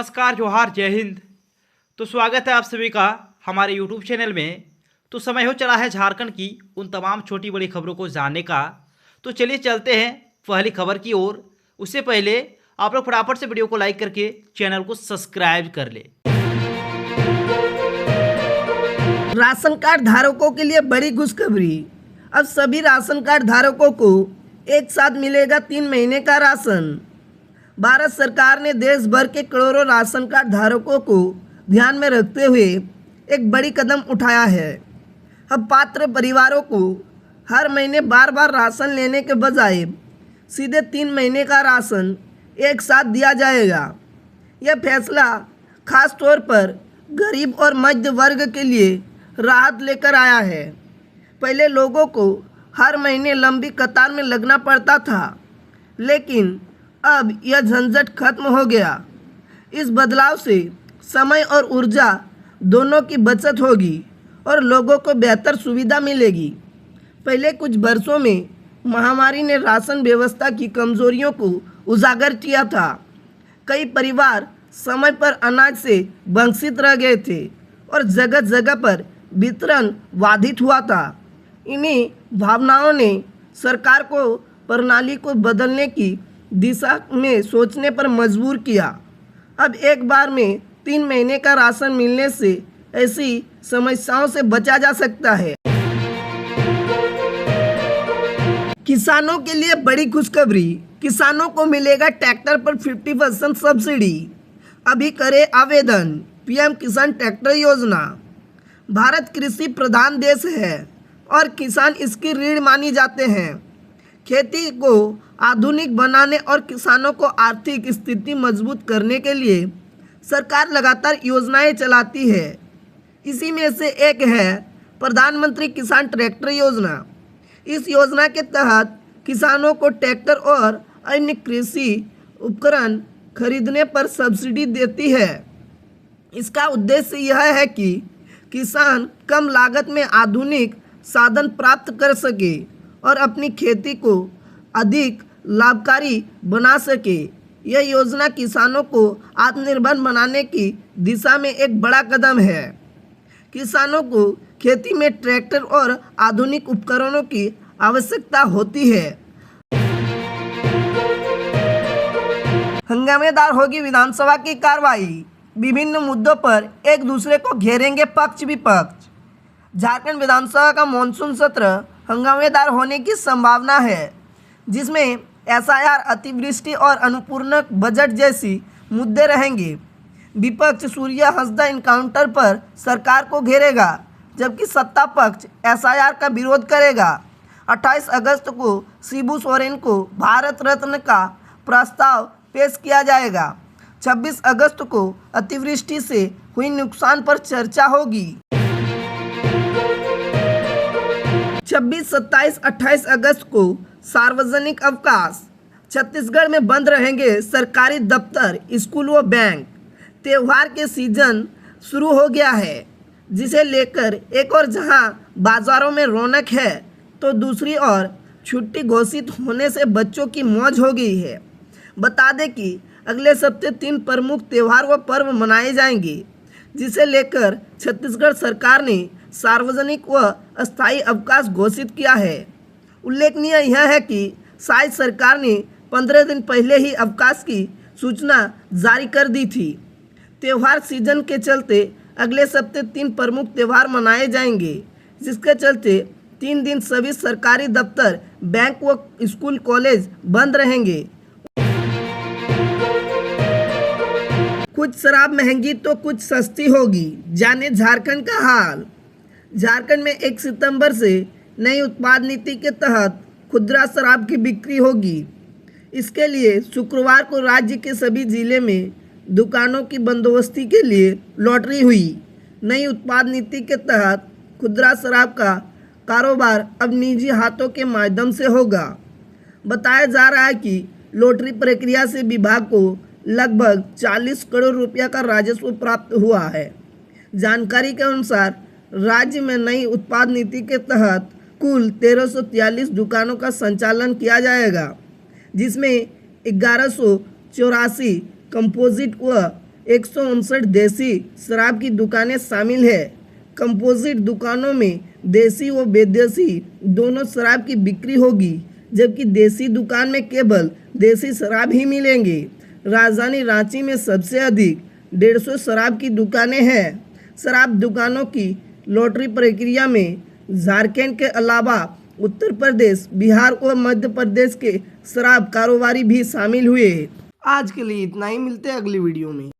नमस्कार, जोहार, जय हिंद। तो स्वागत है आप सभी का हमारे यूट्यूब चैनल में। तो समय हो चला है झारखंड की उन तमाम छोटी बड़ी खबरों को जानने का। तो चलिए चलते हैं पहली खबर की ओर। उससे पहले आप लोग फटाफट से वीडियो को लाइक करके चैनल को सब्सक्राइब कर ले। राशन कार्ड धारकों के लिए बड़ी खुशखबरी। अब सभी राशन कार्ड धारकों को एक साथ मिलेगा 3 महीने का राशन। भारत सरकार ने देश भर के करोड़ों राशन कार्ड धारकों को ध्यान में रखते हुए एक बड़ी कदम उठाया है। अब पात्र परिवारों को हर महीने बार बार राशन लेने के बजाय सीधे 3 महीने का राशन एक साथ दिया जाएगा। यह फैसला खास तौर पर गरीब और मध्य वर्ग के लिए राहत लेकर आया है। पहले लोगों को हर महीने लंबी कतार में लगना पड़ता था, लेकिन अब यह झंझट खत्म हो गया। इस बदलाव से समय और ऊर्जा दोनों की बचत होगी और लोगों को बेहतर सुविधा मिलेगी। पहले कुछ वर्षों में महामारी ने राशन व्यवस्था की कमजोरियों को उजागर किया था। कई परिवार समय पर अनाज से वंचित रह गए थे और जगह जगह पर वितरण बाधित हुआ था। इन्हीं भावनाओं ने सरकार को प्रणाली को बदलने की दिशा में सोचने पर मजबूर किया। अब एक बार में 3 महीने का राशन मिलने से ऐसी समस्याओं से बचा जा सकता है। किसानों के लिए बड़ी खुशखबरी। किसानों को मिलेगा ट्रैक्टर पर 50% सब्सिडी। अभी करें आवेदन। पीएम किसान ट्रैक्टर योजना। भारत कृषि प्रधान देश है और किसान इसकी रीढ़ मानी जाते हैं। खेती को आधुनिक बनाने और किसानों को आर्थिक स्थिति मजबूत करने के लिए सरकार लगातार योजनाएं चलाती है। इसी में से एक है प्रधानमंत्री किसान ट्रैक्टर योजना। इस योजना के तहत किसानों को ट्रैक्टर और अन्य कृषि उपकरण खरीदने पर सब्सिडी देती है। इसका उद्देश्य यह है कि किसान कम लागत में आधुनिक साधन प्राप्त कर सके और अपनी खेती को अधिक लाभकारी बना सके। यह योजना किसानों को आत्मनिर्भर बनाने की दिशा में एक बड़ा कदम है। किसानों को खेती में ट्रैक्टर और आधुनिक उपकरणों की आवश्यकता होती है। हंगामेदार होगी विधानसभा की कार्रवाई। विभिन्न मुद्दों पर एक दूसरे को घेरेंगे पक्ष विपक्ष। झारखंड विधानसभा का मानसून सत्र हंगामेदार होने की संभावना है, जिसमें एसआईआर, अतिवृष्टि और अनुपूरक बजट जैसी मुद्दे रहेंगे। विपक्ष सूर्य हंसदा इनकाउंटर पर सरकार को घेरेगा, जबकि सत्ता पक्ष एसआईआर का विरोध करेगा। 28 अगस्त को शिबू सोरेन को भारत रत्न का प्रस्ताव पेश किया जाएगा। 26 अगस्त को अतिवृष्टि से हुई नुकसान पर चर्चा होगी। 26, 27, 28 अगस्त को सार्वजनिक अवकाश। छत्तीसगढ़ में बंद रहेंगे सरकारी दफ्तर, स्कूल व बैंक। त्यौहार के सीजन शुरू हो गया है, जिसे लेकर एक और जहां बाजारों में रौनक है, तो दूसरी ओर छुट्टी घोषित होने से बच्चों की मौज हो गई है। बता दें कि अगले सप्ताह 3 प्रमुख त्यौहार व पर्व मनाए जाएंगे, जिसे लेकर छत्तीसगढ़ सरकार ने सार्वजनिक व अस्थायी अवकाश घोषित किया है। उल्लेखनीय यह है कि शायद सरकार ने 15 दिन पहले ही अवकाश की सूचना जारी कर दी थी। त्यौहार सीजन के चलते अगले सप्ताह 3 प्रमुख त्यौहार मनाए जाएंगे, जिसके चलते 3 दिन सभी सरकारी दफ्तर, बैंक व स्कूल कॉलेज बंद रहेंगे। कुछ शराब महंगी तो कुछ सस्ती होगी, जाने झारखंड का हाल। झारखंड में 1 सितंबर से नई उत्पाद नीति के तहत खुदरा शराब की बिक्री होगी। इसके लिए शुक्रवार को राज्य के सभी जिले में दुकानों की बंदोबस्ती के लिए लॉटरी हुई। नई उत्पाद नीति के तहत खुदरा शराब का कारोबार अब निजी हाथों के माध्यम से होगा। बताया जा रहा है कि लॉटरी प्रक्रिया से विभाग को लगभग 40 करोड़ रुपया का राजस्व प्राप्त हुआ है। जानकारी के अनुसार राज्य में नई उत्पाद नीति के तहत कुल 1343 दुकानों का संचालन किया जाएगा, जिसमें 1184 कंपोजिट व 159 देसी शराब की दुकानें शामिल है। कंपोजिट दुकानों में देसी व विदेशी दोनों शराब की बिक्री होगी, जबकि देसी दुकान में केवल देसी शराब ही मिलेंगे। राजधानी रांची में सबसे अधिक 150 शराब की दुकानें हैं। शराब दुकानों की लॉटरी प्रक्रिया में झारखंड के अलावा उत्तर प्रदेश, बिहार और मध्य प्रदेश के शराब कारोबारी भी शामिल हुए। आज के लिए इतना ही, मिलते हैं अगली वीडियो में।